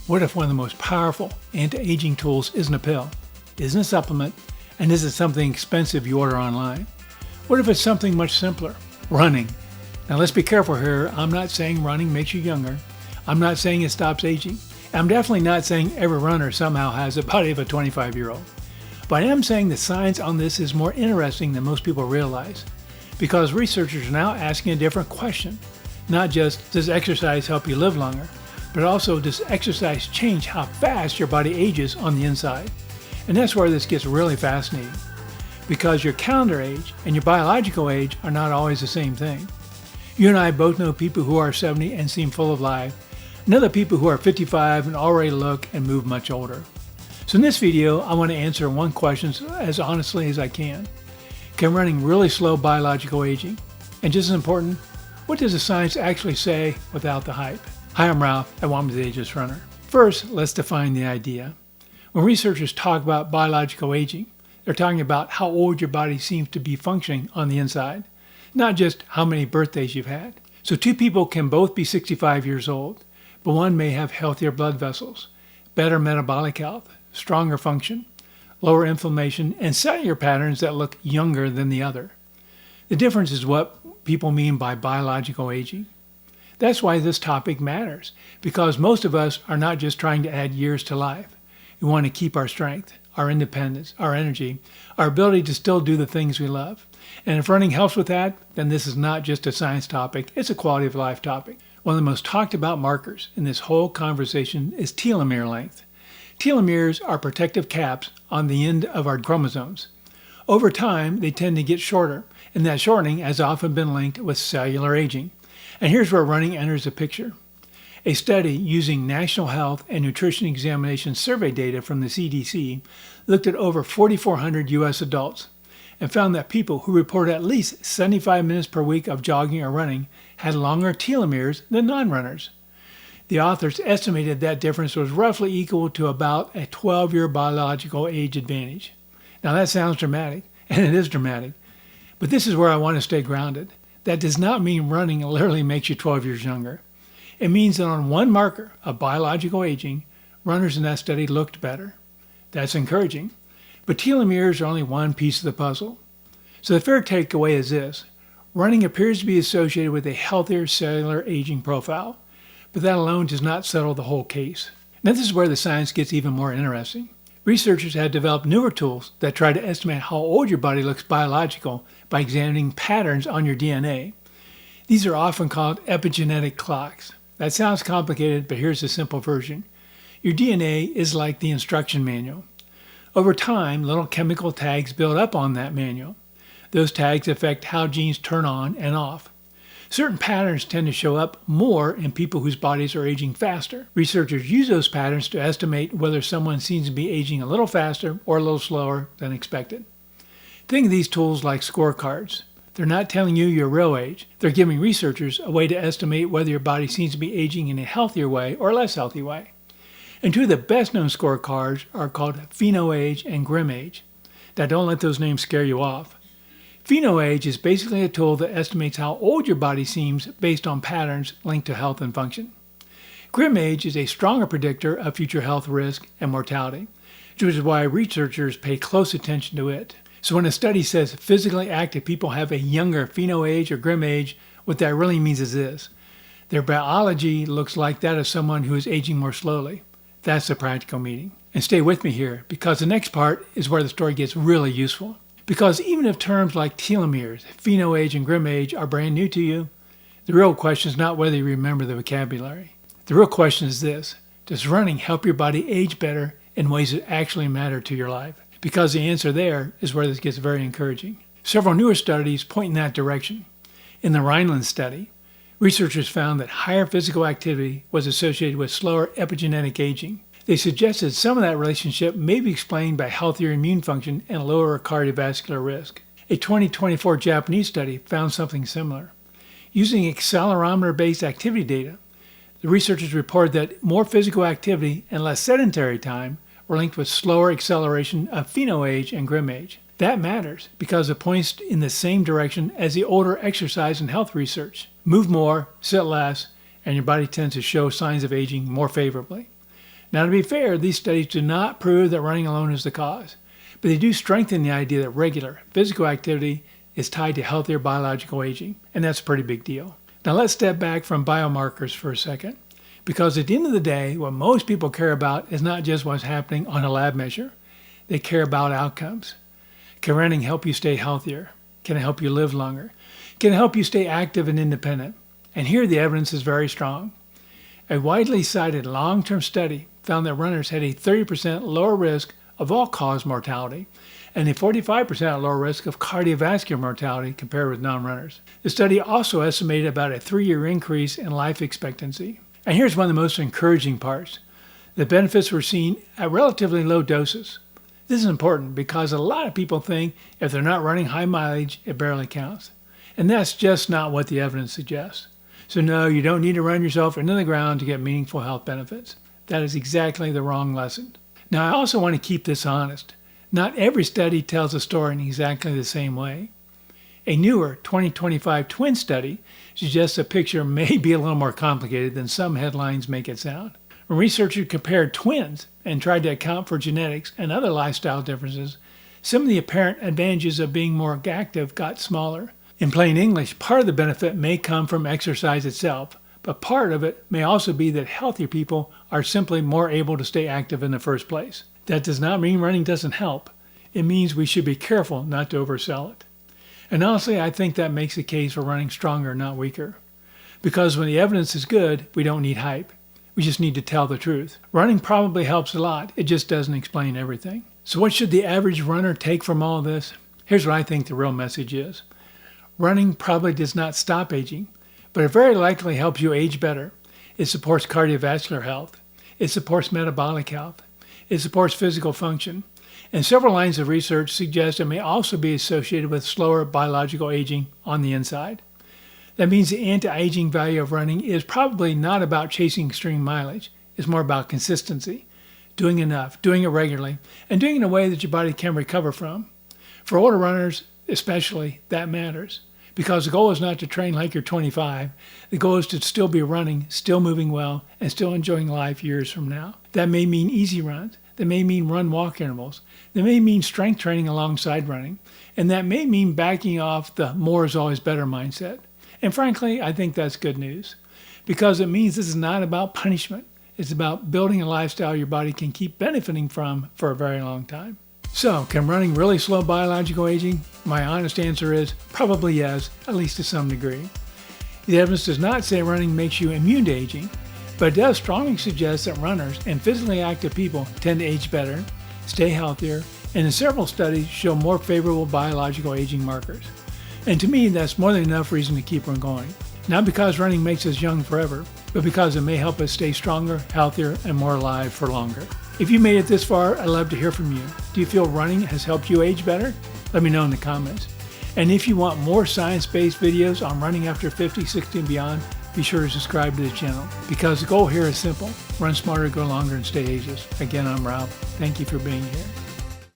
What if one of the most powerful anti-aging tools isn't a pill, isn't a supplement, and isn't something expensive you order online? What if it's something much simpler? Running. Now let's be careful here. I'm not saying running makes you younger. I'm not saying it stops aging. I'm definitely not saying every runner somehow has the body of a 25-year-old. But I am saying the science on this is more interesting than most people realize, because researchers are now asking a different question. Not just, does exercise help you live longer, but also, does exercise change how fast your body ages on the inside? And that's where this gets really fascinating, because your calendar age and your biological age are not always the same thing. You and I both know people who are 70 and seem full of life, and other people who are 55 and already look and move much older. So in this video, I want to answer one question as honestly as I can. Can running really slow biological aging? And just as important, what does the science actually say without the hype? Hi, I'm Ralph, and welcome to the Ageless Runner. First, let's define the idea. When researchers talk about biological aging, they're talking about how old your body seems to be functioning on the inside, not just how many birthdays you've had. So two people can both be 65 years old, but one may have healthier blood vessels, better metabolic health, stronger function, lower inflammation, and cellular patterns that look younger than the other. The difference is what people mean by biological aging. That's why this topic matters, because most of us are not just trying to add years to life. We want to keep our strength, our independence, our energy, our ability to still do the things we love. And if running helps with that, then this is not just a science topic, it's a quality of life topic. One of the most talked about markers in this whole conversation is telomere length. Telomeres are protective caps on the end of our chromosomes. Over time, they tend to get shorter, and that shortening has often been linked with cellular aging. And here's where running enters the picture. A study using National Health and Nutrition Examination survey data from the CDC looked at over 4,400 U.S. adults and found that people who reported at least 75 minutes per week of jogging or running had longer telomeres than non-runners. The authors estimated that difference was roughly equal to about a 12-year biological age advantage. Now that sounds dramatic, and it is dramatic, but this is where I want to stay grounded. That does not mean running literally makes you 12 years younger. It means that on one marker of biological aging, runners in that study looked better. That's encouraging, but telomeres are only one piece of the puzzle. So the fair takeaway is this: running appears to be associated with a healthier cellular aging profile, but that alone does not settle the whole case. Now this is where the science gets even more interesting. Researchers have developed newer tools that try to estimate how old your body looks biological by examining patterns on your DNA. These are often called epigenetic clocks. That sounds complicated, but here's the simple version. Your DNA is like the instruction manual. Over time, little chemical tags build up on that manual. Those tags affect how genes turn on and off. Certain patterns tend to show up more in people whose bodies are aging faster. Researchers use those patterns to estimate whether someone seems to be aging a little faster or a little slower than expected. Think of these tools like scorecards. They're not telling you your real age. They're giving researchers a way to estimate whether your body seems to be aging in a healthier way or a less healthy way. And two of the best-known scorecards are called PhenoAge and GrimAge. Now don't let those names scare you off. PhenoAge is basically a tool that estimates how old your body seems based on patterns linked to health and function. GrimAge is a stronger predictor of future health risk and mortality, which is why researchers pay close attention to it. So when a study says physically active people have a younger PhenoAge or GrimAge, what that really means is this: their biology looks like that of someone who is aging more slowly. That's the practical meaning. And stay with me here, because the next part is where the story gets really useful. Because even if terms like telomeres, PhenoAge, and GrimAge are brand new to you, the real question is not whether you remember the vocabulary. The real question is this: does running help your body age better in ways that actually matter to your life? Because the answer there is where this gets very encouraging. Several newer studies point in that direction. In the Rhineland study, researchers found that higher physical activity was associated with slower epigenetic aging. They suggested some of that relationship may be explained by healthier immune function and lower cardiovascular risk. A 2024 Japanese study found something similar. Using accelerometer-based activity data, the researchers reported that more physical activity and less sedentary time were linked with slower acceleration of PhenoAge and GrimAge. That matters because it points in the same direction as the older exercise and health research. Move more, sit less, and your body tends to show signs of aging more favorably. Now, to be fair, these studies do not prove that running alone is the cause, but they do strengthen the idea that regular physical activity is tied to healthier biological aging, and that's a pretty big deal. Now let's step back from biomarkers for a second, because at the end of the day, what most people care about is not just what's happening on a lab measure. They care about outcomes. Can running help you stay healthier? Can it help you live longer? Can it help you stay active and independent? And here the evidence is very strong. A widely cited long-term study found that runners had a 30% lower risk of all-cause mortality and a 45% lower risk of cardiovascular mortality compared with non-runners. The study also estimated about a 3-year increase in life expectancy. And here's one of the most encouraging parts. The benefits were seen at relatively low doses. This is important because a lot of people think if they're not running high mileage, it barely counts. And that's just not what the evidence suggests. So no, you don't need to run yourself into the ground to get meaningful health benefits. That is exactly the wrong lesson. Now, I also want to keep this honest. Not every study tells a story in exactly the same way. A newer 2025 twin study suggests the picture may be a little more complicated than some headlines make it sound. When researchers compared twins and tried to account for genetics and other lifestyle differences, some of the apparent advantages of being more active got smaller. In plain English, part of the benefit may come from exercise itself, but part of it may also be that healthier people are simply more able to stay active in the first place. That does not mean running doesn't help. It means we should be careful not to oversell it. And honestly, I think that makes the case for running stronger, not weaker. Because when the evidence is good, we don't need hype. We just need to tell the truth. Running probably helps a lot. It just doesn't explain everything. So what should the average runner take from all this? Here's what I think the real message is. Running probably does not stop aging, but it very likely helps you age better. It supports cardiovascular health. It supports metabolic health. It supports physical function. And several lines of research suggest it may also be associated with slower biological aging on the inside. That means the anti-aging value of running is probably not about chasing extreme mileage. It's more about consistency, doing enough, doing it regularly, and doing it in a way that your body can recover from. For older runners especially, that matters. Because the goal is not to train like you're 25. The goal is to still be running, still moving well, and still enjoying life years from now. That may mean easy runs. That may mean run-walk intervals. That may mean strength training alongside running. And that may mean backing off the more is always better mindset. And frankly, I think that's good news. Because it means this is not about punishment. It's about building a lifestyle your body can keep benefiting from for a very long time. So, can running really slow biological aging? My honest answer is probably yes, at least to some degree. The evidence does not say running makes you immune to aging, but it does strongly suggest that runners and physically active people tend to age better, stay healthier, and in several studies show more favorable biological aging markers. And to me, that's more than enough reason to keep on going. Not because running makes us young forever, but because it may help us stay stronger, healthier, and more alive for longer. If you made it this far, I'd love to hear from you. Do you feel running has helped you age better? Let me know in the comments. And if you want more science-based videos on running after 50, 60, and beyond, be sure to subscribe to the channel. Because the goal here is simple. Run smarter, go longer, and stay ageless. Again, I'm Rob. Thank you for being here.